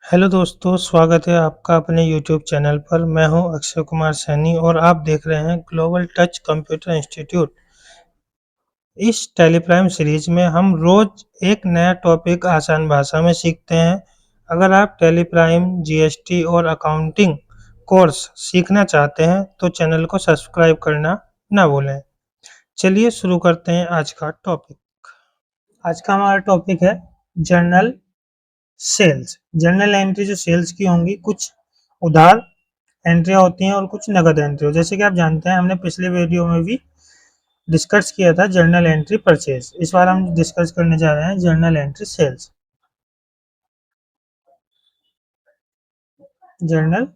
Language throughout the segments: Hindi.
हेलो दोस्तों, स्वागत है आपका अपने यूट्यूब चैनल पर। मैं हूं अक्षय कुमार सैनी और आप देख रहे हैं ग्लोबल टच कंप्यूटर इंस्टीट्यूट। इस टेलीप्राइम सीरीज में हम रोज एक नया टॉपिक आसान भाषा में सीखते हैं। अगर आप टेलीप्राइम, जीएसटी और अकाउंटिंग कोर्स सीखना चाहते हैं तो चैनल को सब्सक्राइब करना ना भूलें। चलिए शुरू करते हैं आज का टॉपिक। आज का हमारा टॉपिक है जर्नल सेल्स। जर्नल एंट्री जो सेल्स की होंगी, कुछ उधार एंट्रियाँ होती हैं और कुछ नकद एंट्री हो। जैसे कि आप जानते हैं, हमने पिछले वीडियो में भी डिस्कस किया था जर्नल एंट्री परचेज। इस बार हम डिस्कस करने जा रहे हैं journal entry sales. Journal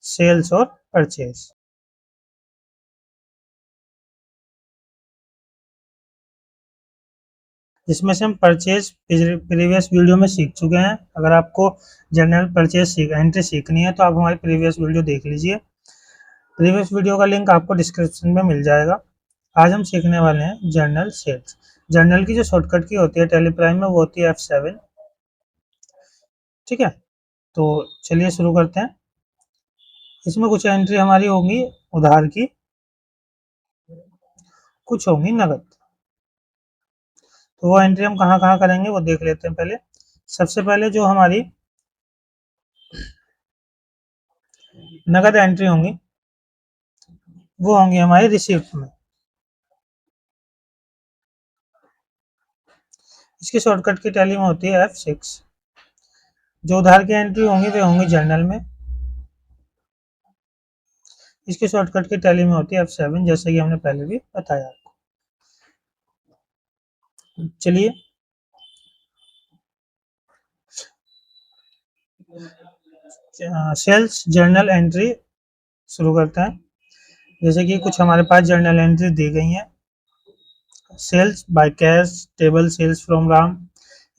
sales और परचेज, जिसमें से हम परचेज प्रीवियस वीडियो में सीख चुके हैं। अगर आपको जर्नल परचेज एंट्री सीखनी है तो आप हमारी प्रीवियस वीडियो देख लीजिए। प्रीवियस वीडियो का लिंक आपको डिस्क्रिप्शन में मिल जाएगा। आज हम सीखने वाले हैं जर्नल सेल्स। जर्नल की जो शॉर्टकट की होती है टेलीप्राइम में, वो होती है F7। ठीक है, तो चलिए शुरू करते हैं। इसमें कुछ एंट्री हमारी होंगी उधार की, कुछ होंगी नकद। तो वो एंट्री हम कहाँ कहाँ करेंगे वो देख लेते हैं। पहले सबसे पहले जो हमारी नकद एंट्री होंगी वो होंगी हमारी रिसिप्ट में। इसकी शॉर्टकट की टैली में होती है F6। जो उधार की एंट्री होंगी वे होंगी जर्नल में। इसकी शॉर्टकट की टैली में होती है F7, जैसे कि हमने पहले भी बताया आपको। चलिए सेल्स जर्नल एंट्री शुरू करते हैं। जैसे कि कुछ हमारे पास जर्नल एंट्री दी गई हैं। Sales by cash, table sales from Ram.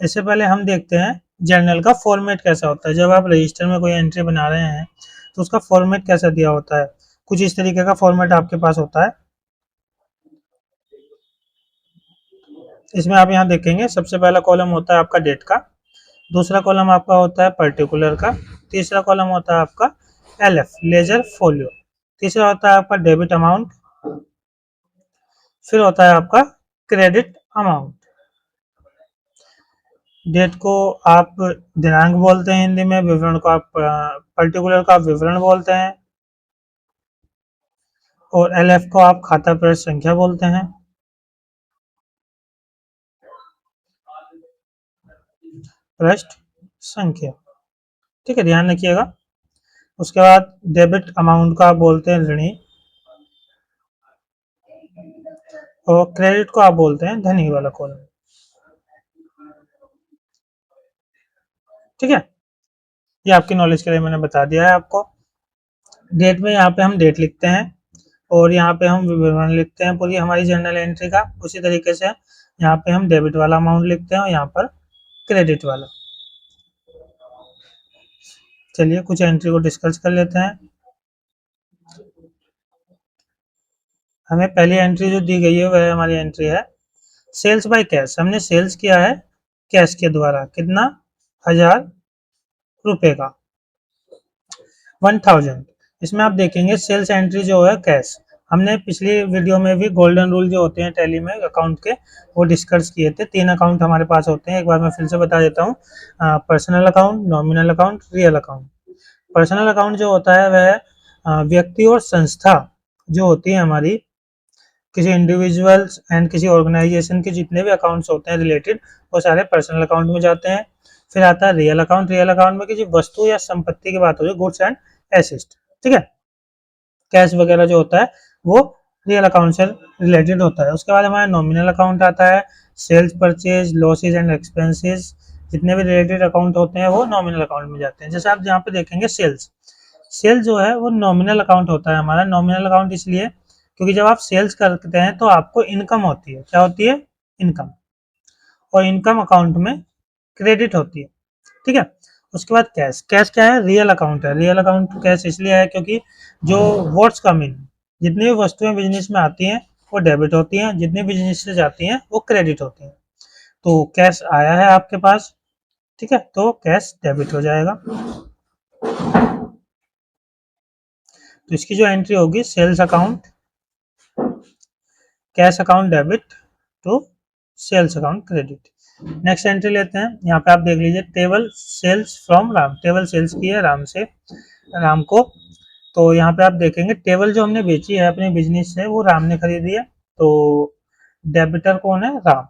इससे पहले हम देखते हैं जर्नल का फॉर्मेट कैसा होता है। जब आप रजिस्टर में कोई एंट्री बना रहे हैं तो उसका फॉर्मेट कैसा दिया होता है। कुछ इस तरीके का फॉर्मेट आपके पास होता है। इसमें आप यहाँ देखेंगे, सबसे पहला कॉलम होता है आपका डेट का, दूसरा कॉलम आपका होता है पर्टिकुलर का, तीसरा कॉलम होता है आपका LF लेजर फोलियो, तीसरा होता है आपका डेबिट अमाउंट, फिर होता है आपका क्रेडिट अमाउंट। डेट को आप दिनांक बोलते हैं हिंदी में, विवरण को आप पर्टिकुलर का आप विवरण बोलते हैं, और LF को आप खाता प्रविष्टि संख्या बोलते हैं। प्रविष्टि संख्या, ठीक है, ध्यान रखिएगा। उसके बाद डेबिट अमाउंट को आप बोलते हैं ऋणी, और क्रेडिट को आप बोलते हैं धनी वाला कॉलम। ठीक है, ये आपकी नॉलेज के लिए मैंने बता दिया है आपको। डेट में यहाँ पे हम डेट लिखते हैं और यहाँ पे हम विवरण लिखते हैं पूरी हमारी जर्नल एंट्री का। उसी तरीके से यहाँ पे हम डेबिट वाला अमाउंट लिखते हैं और यहाँ पर क्रेडिट वाला। चलिए कुछ एंट्री को डिस्कस कर लेते हैं। हमें पहली एंट्री जो दी गई है वह हमारी एंट्री है सेल्स बाय कैश। हमने सेल्स किया है कैश के द्वारा, कितना, 1000 रुपए का, 1000। इसमें आप देखेंगे सेल्स एंट्री जो है कैश। हमने पिछली वीडियो में भी गोल्डन रूल जो होते हैं टैली में अकाउंट के, वो डिस्कस किए थे। 3 अकाउंट हमारे पास होते हैं, एक बार मैं फिर से बता देता हूँ। Personal account, nominal account, real account. Personal account जो होता है वह व्यक्ति और संस्था जो होती है हमारी, किसी इंडिविजुअल्स एंड किसी ऑर्गेनाइजेशन के जितने भी अकाउंट्स होते हैं रिलेटेड, वो सारे पर्सनल अकाउंट में जाते हैं। फिर आता है रियल अकाउंट। रियल अकाउंट में किसी वस्तु या संपत्ति की बात हो, गुड्स एंड एसेट। ठीक है, कैश वगैरह जो होता है वो रियल अकाउंट से रिलेटेड होता है। उसके बाद हमारा नॉमिनल अकाउंट आता है। Sales, purchase, losses and expenses, जितने भी रिलेटेड अकाउंट होते हैं वो नॉमिनल अकाउंट में जाते हैं। जैसे आप यहाँ पे देखेंगे सेल्स, सेल्स जो है वो नॉमिनल अकाउंट होता है हमारा। नॉमिनल अकाउंट इसलिए क्योंकि जब आप सेल्स करते हैं तो आपको इनकम होती है। क्या होती है? इनकम। और इनकम अकाउंट में क्रेडिट होती है। ठीक है, उसके बाद कैश। कैश क्या है? रियल अकाउंट है। रियल अकाउंट कैश इसलिए है क्योंकि जो वर्ड्स कम इन, जितनी भी वस्तुएं बिजनेस में आती हैं वो डेबिट होती हैं, जितनी बिजनेस से जाती हैं वो क्रेडिट होती हैं। तो कैश आया है आपके पास, ठीक है, तो कैश डेबिट हो जाएगा। तो इसकी जो एंट्री होगी, sales account cash account debit to sales account credit. Next entry लेते हैं, यहाँ पे आप देख लीजिए, table sales from Ram, table sales की है राम से, राम को। तो यहाँ पे आप देखेंगे टेबल जो हमने बेची है अपने बिजनेस से, वो राम ने खरीदी है, तो डेबिटर कौन है, राम।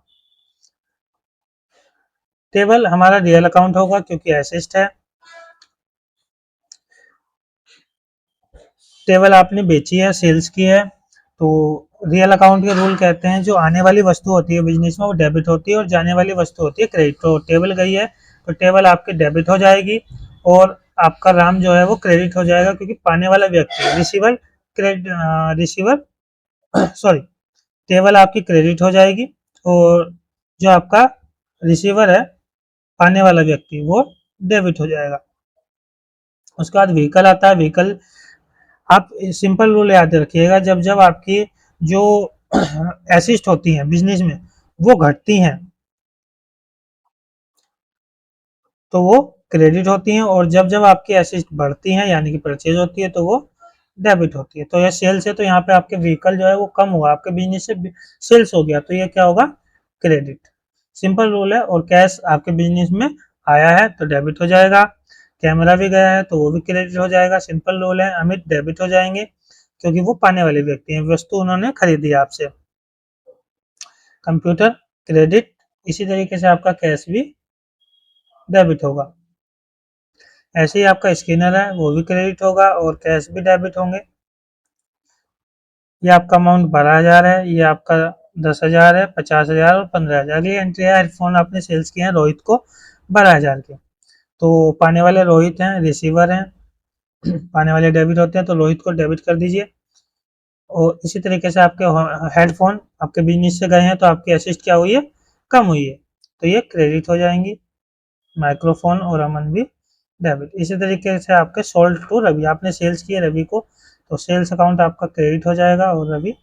टेबल हमारा रियल अकाउंट होगा क्योंकि एसेट है। टेबल आपने बेची है, सेल्स की है, तो रियल अकाउंट के रूल कहते हैं जो आने वाली वस्तु होती है बिजनेस में वो डेबिट होती है और जाने वाली वस्तु होती है क्रेडिट। तो टेबल गई है तो टेबल आपकी डेबिट हो जाएगी और आपका राम जो है वो क्रेडिट हो जाएगा, क्योंकि पाने वाला व्यक्ति receiver credit, receiver sorry, table आपकी क्रेडिट हो जाएगी और जो आपका रिसीवर है, पाने वाला व्यक्ति, वो डेबिट हो जाएगा। उसके बाद व्हीकल आता है। व्हीकल आप सिंपल रूल याद रखिएगा, जब जब आपकी जो एसिस्ट होती हैं बिजनेस में वो घटती हैं तो वो क्रेडिट होती हैं, और जब जब आपकी एसिस्ट बढ़ती हैं यानी कि परचेज होती है तो वो डेबिट होती है। तो ये सेल्स है, तो यहाँ पे आपके व्हीकल जो है वो कम हुआ, आपके बिजनेस से सेल्स हो गया, तो ये क्या होगा, क्रेडिट। सिंपल रूल है। और कैश आपके बिजनेस में आया है तो डेबिट हो जाएगा, कैमरा भी गया है तो वो भी क्रेडिट हो जाएगा। सिंपल रूल है, अमित डेबिट हो जाएंगे क्योंकि वो पाने वाले व्यक्ति हैं, वस्तु उन्होंने खरीदी आपसे। कंप्यूटर क्रेडिट, इसी तरीके से आपका कैश भी डेबिट होगा। ऐसे ही आपका स्कैनर है वो भी क्रेडिट होगा और कैश भी डेबिट होंगे। ये आपका अमाउंट 12,000 है, ये आपका 10,000 है, 50,000 और 15,000। ये एंट्री है, हेडफोन आपने सेल्स किए हैं रोहित को 12,000 के, तो पाने वाले रोहित हैं, रिसीवर हैं, पाने वाले डेबिट होते हैं तो रोहित को डेबिट कर दीजिए। और इसी तरीके से आपके हेडफोन आपके बिजनेस से गए हैं तो आपकी असिस्ट क्या हुई है, कम हुई है, तो ये क्रेडिट हो जाएंगी। माइक्रोफोन और अमन भी डेबिट। इसी तरीके से आपके सोल्ड टू रवि, आपने सेल्स किए रवि को तो सेल्स अकाउंट आपका क्रेडिट हो जाएगा और रवि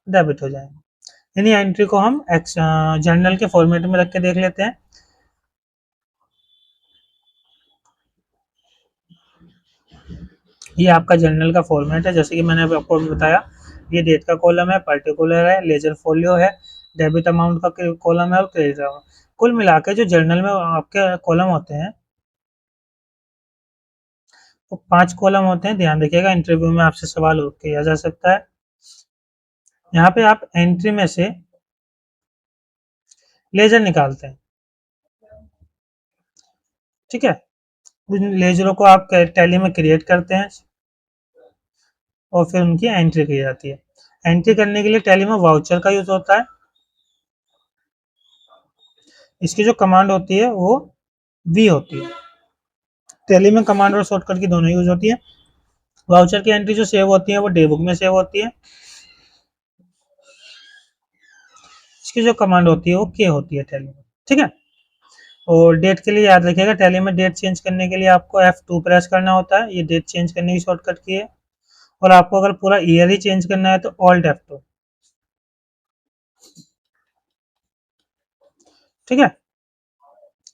डेबिट हो जाएंगे। इन्हीं एंट्री को हम जर्नल के फॉर्मेट में रख के देख लेते हैं। ये आपका जर्नल का फॉर्मेट है, जैसे कि मैंने अभी आपको बताया, ये डेट का कॉलम है, पर्टिकुलर है, लेजर फोलियो है, डेबिट अमाउंट का कॉलम है और क्रेडिट अमाउंट। कुल मिला के जो जर्नल में आपके कॉलम होते हैं वो 5 कॉलम होते हैं। ध्यान रखिएगा, इंटरव्यू में आपसे सवाल किया जा सकता है। यहाँ पे आप एंट्री में से लेजर निकालते हैं, ठीक है। उन लेजरों को आप टैली में क्रिएट करते हैं और फिर उनकी एंट्री की जाती है। एंट्री करने के लिए टैली में वाउचर का यूज होता है। इसकी जो कमांड होती है वो वी होती है। टैली में कमांड और शॉर्टकट की दोनों यूज होती है। वाउचर की एंट्री जो सेव होती है वो डे बुक में सेव होती है। इसकी जो कमांड होती है वो के होती है टैली में, ठीक है। और डेट के लिए याद रखिएगा, टैली में डेट चेंज करने के लिए आपको F2 प्रेस करना होता है, ये डेट चेंज करने की शॉर्टकट की है। और आपको अगर पूरा ईयर ही चेंज करना है तो ऑल्ट F2, ठीक है।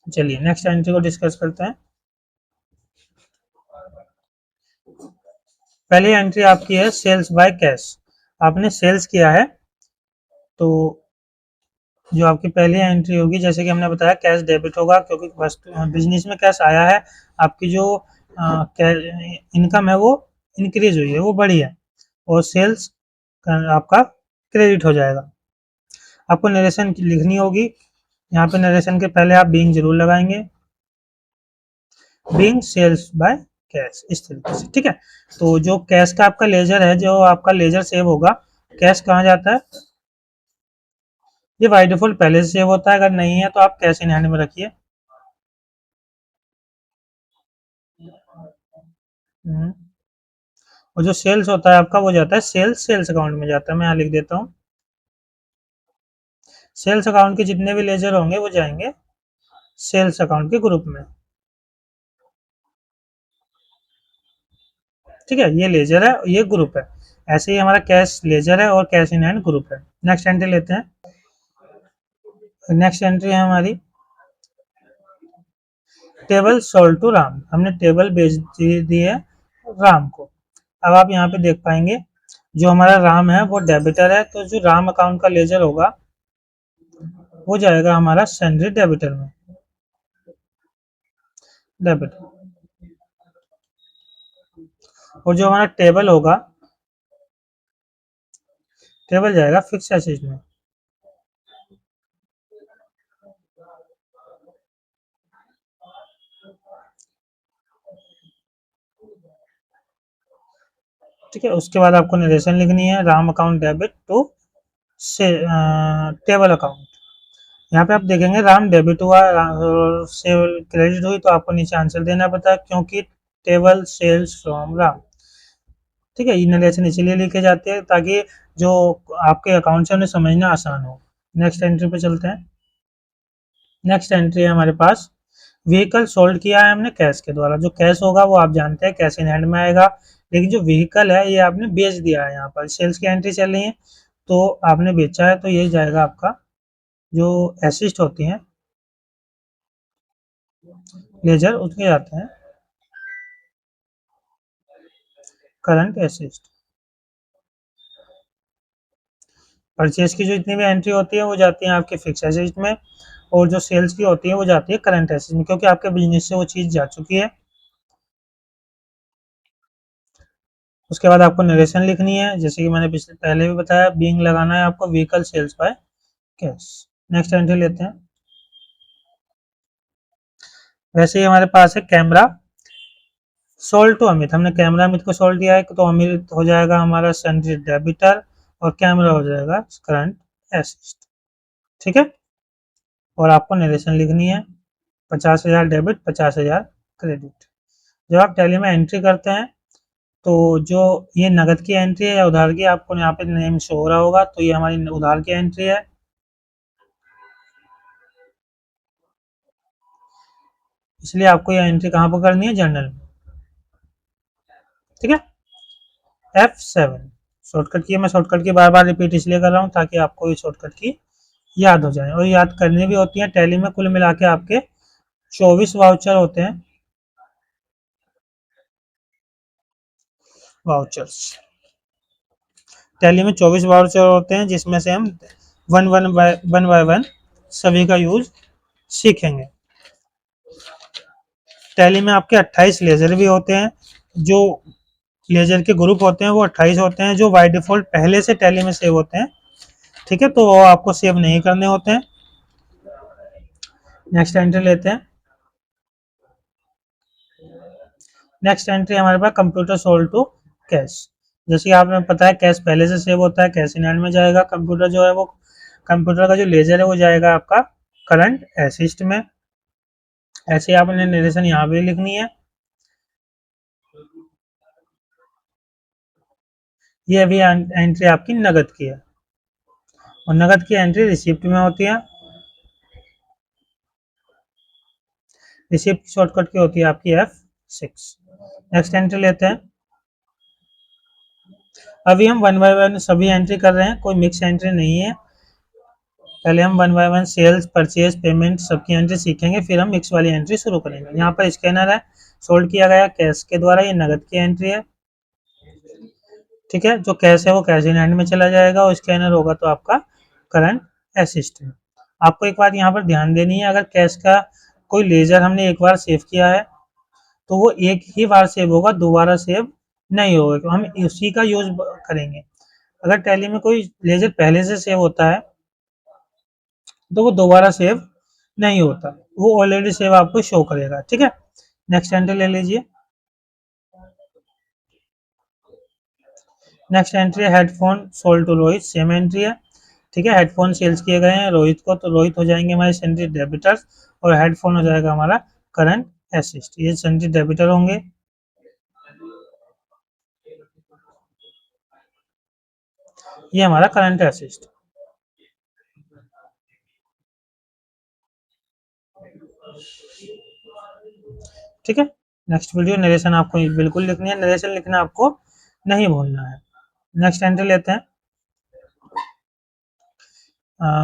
चलिए नेक्स्ट एंट्री को डिस्कस करते हैं। पहली एंट्री आपकी है सेल्स बाय कैश। आपने सेल्स किया है तो जो आपकी पहली एंट्री होगी, जैसे कि हमने बताया, कैश डेबिट होगा क्योंकि वस्तु बिजनेस में कैश आया है। आपकी जो इनकम है वो इंक्रीज हुई है, वो बढ़ी है, और सेल्स आपका क्रेडिट हो जाएगा। आपको नरेशन लिखनी होगी, यहाँ पे नरेशन के पहले आप बीइंग जरूर लगाएंगे, बीइंग सेल्स बाय कैश, इस तरीके से, ठीक है। तो जो कैश का आपका लेजर है, जो आपका लेजर सेव होगा, कैश कहाँ जाता है, ये बाय डिफॉल्ट पहले से सेव होता है, अगर नहीं है तो आप कैश इन हैंड में रखिए। और जो सेल्स होता है आपका वो जाता है सेल्स अकाउंट में जाता है। मैं यहाँ लिख देता हूँ, सेल्स अकाउंट के जितने भी लेजर होंगे वो जाएंगे सेल्स अकाउंट के ग्रुप में, ठीक है। ये लेजर है, ये ग्रुप है। ऐसे ही हमारा कैश लेजर है और कैश इन हैंड ग्रुप है। नेक्स्ट एंट्री लेते हैं। नेक्स्ट एंट्री है हमारी टेबल सोल्ड टू राम, हमने टेबल बेच दी है राम को। अब आप यहाँ पे देख पाएंगे जो हमारा राम है वो डेबिटर है, तो जो राम अकाउंट का लेजर होगा वो जाएगा हमारा सैलरी डेबिटर में, डेबिटर। और जो हमारा टेबल होगा, टेबल जाएगा फिक्स एसेट में। ठीक है, उसके बाद आपको नरेशन लिखनी है, राम अकाउंट डेबिट टू से टेबल अकाउंट। यहाँ पे आप देखेंगे राम डेबिट हुआ और सेल क्रेडिट हुई, तो आपको नीचे आंसर देना पड़ता है क्योंकि टेबल सेल्स फ्रॉम राम। ठीक है, ये नरेशन इसीलिए लिखे जाते हैं ताकि जो आपके अकाउंट से उन्हें समझना आसान हो। नेक्स्ट एंट्री पे चलते हैं। नेक्स्ट एंट्री है हमारे पास, व्हीकल सोल्ड किया है हमने कैश के द्वारा। जो कैश होगा वो आप जानते हैं कैश इन हैंड में आएगा, लेकिन जो व्हीकल है ये आपने बेच दिया है। यहाँ पर सेल्स की एंट्री चल रही है, तो आपने बेचा है, तो ये जाएगा आपका जो एसिस्ट होती हैं लेजर, उसके जाते हैं करंट एसिस्ट। परचेज की जो इतनी भी एंट्री होती है वो जाती है आपके फिक्स एसेट में, और जो सेल्स की होती है वो जाती है करंट एसेट में, क्योंकि आपके बिजनेस से वो चीज़ जा चुकी है। उसके बाद आपको नरेशन लिखनी है, जैसे कि मैंने पहले भी बताया, बीइंग लगाना है आपको vehicle sales by cash. Next entry लेते हैं। वैसे ही हमारे पास है कैमरा सोल्ड टू अमित, हमने कैमरा अमित को सोल्ड किया है, तो अमित हो जाएगा हमारा सन्ड्री डेबिटर और कैमरा हो जाएगा करंट एसिस्ट। ठीक है, और आपको नरेशन लिखनी है 50,000 डेबिट 50,000 क्रेडिट। जब आप टैली में एंट्री करते हैं तो जो ये नगद की एंट्री है या उधार की, आपको यहाँ पे नेम शो हो रहा होगा, तो ये हमारी उधार की एंट्री है। इसलिए आपको ये एंट्री कहाँ पर करनी है, जर्नल में। ठीक है, F7 शॉर्टकट की, मैं शॉर्टकट की बार बार रिपीट इसलिए कर रहा हूँ ताकि आपको ये शॉर्टकट की याद हो जाए, और याद करनी भी होती है। टैली में कुल मिला के आपके 24 वाउचर होते हैं, वाउचर्स। टैली में 24 वाउचर होते हैं, जिसमें से हम वन बाय वन सभी का यूज सीखेंगे। टैली में आपके 28 लेजर भी होते हैं, जो लेजर के ग्रुप होते हैं वो 28 होते हैं, जो बाय डिफॉल्ट पहले से टैली में सेव होते हैं। ठीक है, तो वो आपको सेव नहीं करने होते हैं। नेक्स्ट एंट्री लेते हैं। नेक्स्ट एंट्री हमारे पास कंप्यूटर सोल्ड टू कैश। जैसे कि आपने पता है कैश पहले से सेव होता है, कैश इन हैंड में जाएगा। कंप्यूटर जो है वो, कंप्यूटर का जो लेजर है वो जाएगा आपका करंट एसिस्ट में। ऐसे ही आपने नरेशन यहाँ पे लिखनी है। ये अभी एंट्री आपकी नगद की है, और नगद की एंट्री रिसिप्ट में होती है। रिसिप्ट शॉर्टकट की होती है आपकी F6। नेक्स्ट एंट्री लेते हैं। अभी हम वन बाय वन सभी एंट्री कर रहे हैं, कोई मिक्स एंट्री नहीं है। पहले हम one by one sales purchase payment सबकी एंट्री सीखेंगे, फिर हम मिक्स वाली एंट्री शुरू करेंगे। यहाँ पर स्कैनर है, सोल्ड किया गया कैश के द्वारा, ये नगद की एंट्री है। ठीक है, जो कैश है वो कैश इन हैंड में चला जाएगा, और स्कैनर होगा तो आपका करंट एसिस्ट है। आपको एक बात यहाँ पर ध्यान देनी है, अगर कैश का कोई लेजर हमने एक बार सेव किया है तो वो एक ही बार सेव होगा, दोबारा सेव नहीं होगा, तो हम उसी का यूज करेंगे। अगर टैली में कोई लेजर पहले से सेव होता है तो वो दोबारा सेव नहीं होता, वो ऑलरेडी सेव आपको शो करेगा। ठीक है, नेक्स्ट एंट्री ले लीजिए। नेक्स्ट एंट्री है headphone sold to Rohit, same entry है। ठीक है, हेडफोन सेल्स किए गए हैं रोहित को, तो रोहित हो जाएंगे हमारे सेंट्री डेबिटर्स, और हेडफोन हो जाएगा हमारा करंट एसिस्ट, ये सेंट्री डेबिटर होंगे। ये हमारा करंट एसिस्ट। ठीक है, नेक्स्ट वीडियो नरेशन आपको बिल्कुल लिखनी है, नरेशन लिखना आपको नहीं भूलना है। नेक्स्ट एंट्री लेते हैं।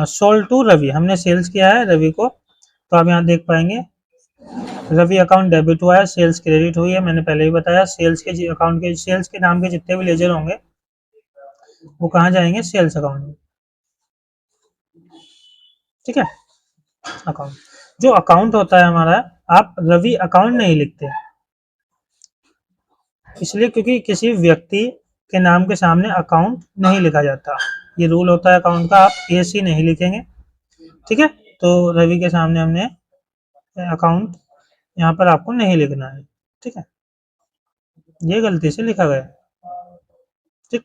सोल्ड टू रवि, हमने सेल्स किया है रवि को, तो आप यहाँ देख पाएंगे रवि अकाउंट डेबिट हुआ है, सेल्स क्रेडिट हुई है, मैंने पहले ही बताया। सेल्स के अकाउंट के सेल्स के नाम के जितने भी लेजर होंगे वो कहाँ जाएंगे, सेल्स अकाउंट में। ठीक है, अकाउंट जो अकाउंट होता है हमारा, आप रवि अकाउंट नहीं लिखते, इसलिए क्योंकि किसी व्यक्ति के नाम के सामने अकाउंट नहीं लिखा जाता, ये रूल होता है अकाउंट का, आप एसी नहीं लिखेंगे। ठीक है, तो रवि के सामने हमने अकाउंट यहाँ पर आपको नहीं लिखना है। ठीक है, ये गलती से लिखा गया। ठीक,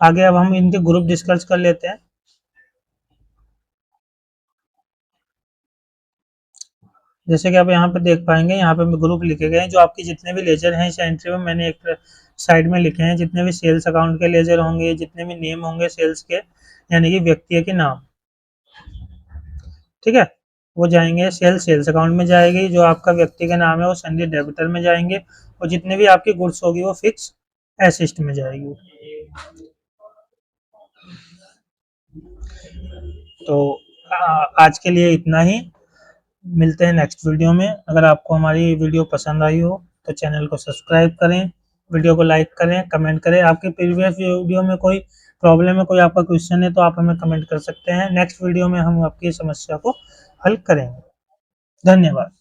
आगे अब हम इनके ग्रुप डिस्कस कर लेते हैं। जैसे कि आप यहाँ पे देख पाएंगे, यहाँ पे ग्रुप लिखे गए हैं, जो आपके जितने भी लेजर हैं इस एंट्री में मैंने एक साइड में लिखे हैं, जितने भी सेल्स अकाउंट के लेजर होंगे, जितने भी नेम होंगे सेल्स के, यानी कि व्यक्ति के नाम। ठीक है, वो जाएंगे सेल्स अकाउंट में जाएगी, जो आपका व्यक्ति का नाम है वो संडे डेबिटर में जाएंगे, और जितने भी आपकी गुड्स होगी वो फिक्स एसिस्ट में जाएगी। तो आज के लिए इतना ही, मिलते हैं नेक्स्ट वीडियो में। अगर आपको हमारी वीडियो पसंद आई हो तो चैनल को सब्सक्राइब करें, वीडियो को लाइक करें, कमेंट करें। आपके प्रीवियस वीडियो में कोई प्रॉब्लम है, कोई आपका क्वेश्चन है तो आप हमें कमेंट कर सकते हैं, नेक्स्ट वीडियो में हम आपकी समस्या को हल करेंगे। धन्यवाद।